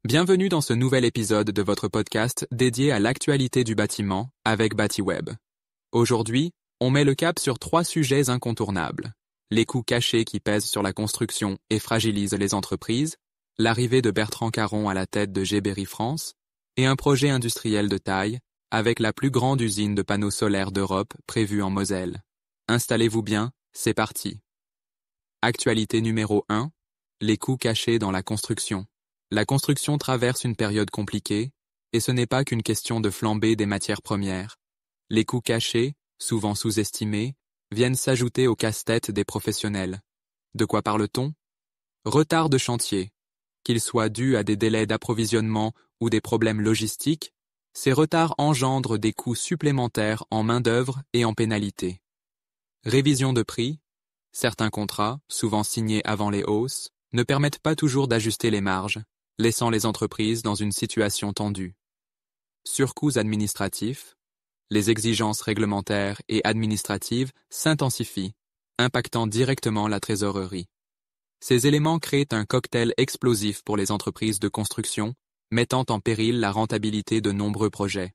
Bienvenue dans ce nouvel épisode de votre podcast dédié à l'actualité du bâtiment avec Batiweb. Aujourd'hui, on met le cap sur 3 sujets incontournables. Les coûts cachés qui pèsent sur la construction et fragilisent les entreprises, l'arrivée de Bertrand Caron à la tête de Géberit France, et un projet industriel de taille, avec la plus grande usine de panneaux solaires d'Europe prévue en Moselle. Installez-vous bien, c'est parti. Actualité numéro 1, les coûts cachés dans la construction. La construction traverse une période compliquée, et ce n'est pas qu'une question de flambée des matières premières. Les coûts cachés, souvent sous-estimés, viennent s'ajouter au casse-tête des professionnels. De quoi parle-t-on? Retard de chantier. Qu'ils soient dus à des délais d'approvisionnement ou des problèmes logistiques, ces retards engendrent des coûts supplémentaires en main-d'œuvre et en pénalités. Révision de prix. Certains contrats, souvent signés avant les hausses, ne permettent pas toujours d'ajuster les marges, laissant les entreprises dans une situation tendue. Surcoûts administratifs. Les exigences réglementaires et administratives s'intensifient, impactant directement la trésorerie. Ces éléments créent un cocktail explosif pour les entreprises de construction, mettant en péril la rentabilité de nombreux projets.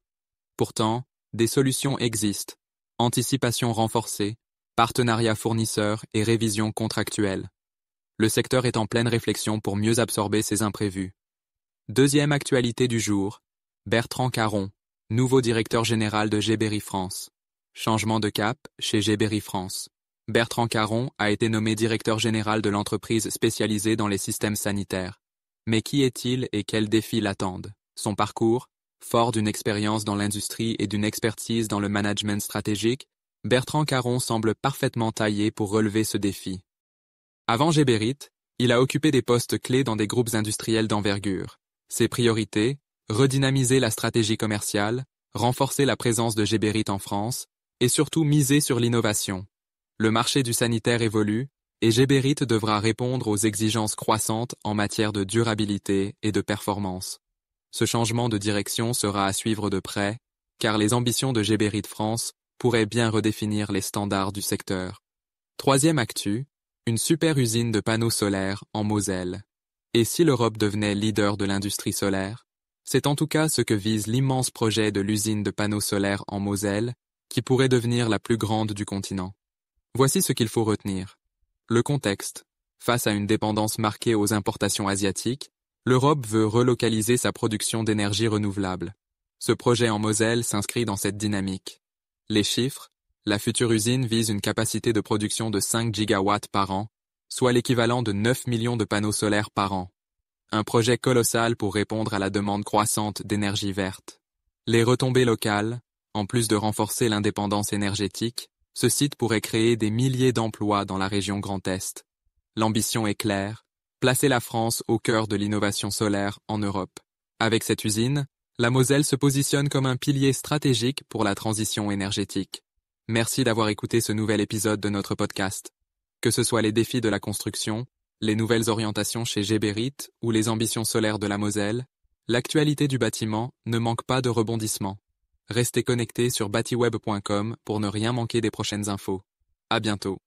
Pourtant, des solutions existent. Anticipation renforcée, partenariats fournisseurs et révision contractuelle. Le secteur est en pleine réflexion pour mieux absorber ces imprévus. Deuxième actualité du jour, Bertrand Caron, nouveau directeur général de Géberit France. Changement de cap chez Géberit France. Bertrand Caron a été nommé directeur général de l'entreprise spécialisée dans les systèmes sanitaires. Mais qui est-il et quels défis l'attendent? Son parcours, fort d'une expérience dans l'industrie et d'une expertise dans le management stratégique, Bertrand Caron semble parfaitement taillé pour relever ce défi. Avant Géberit, il a occupé des postes clés dans des groupes industriels d'envergure. Ses priorités, redynamiser la stratégie commerciale, renforcer la présence de Géberit en France, et surtout miser sur l'innovation. Le marché du sanitaire évolue, et Géberit devra répondre aux exigences croissantes en matière de durabilité et de performance. Ce changement de direction sera à suivre de près, car les ambitions de Géberit France pourraient bien redéfinir les standards du secteur. Troisième actu, une super usine de panneaux solaires en Moselle. Et si l'Europe devenait leader de l'industrie solaire? C'est en tout cas ce que vise l'immense projet de l'usine de panneaux solaires en Moselle, qui pourrait devenir la plus grande du continent. Voici ce qu'il faut retenir. Le contexte. Face à une dépendance marquée aux importations asiatiques, l'Europe veut relocaliser sa production d'énergie renouvelable. Ce projet en Moselle s'inscrit dans cette dynamique. Les chiffres. La future usine vise une capacité de production de 5 gigawatts par an, soit l'équivalent de 9 millions de panneaux solaires par an. Un projet colossal pour répondre à la demande croissante d'énergie verte. Les retombées locales, en plus de renforcer l'indépendance énergétique, ce site pourrait créer des milliers d'emplois dans la région Grand Est. L'ambition est claire, placer la France au cœur de l'innovation solaire en Europe. Avec cette usine, la Moselle se positionne comme un pilier stratégique pour la transition énergétique. Merci d'avoir écouté ce nouvel épisode de notre podcast. Que ce soit les défis de la construction, les nouvelles orientations chez Géberit ou les ambitions solaires de la Moselle, l'actualité du bâtiment ne manque pas de rebondissements. Restez connectés sur batiweb.com pour ne rien manquer des prochaines infos. À bientôt.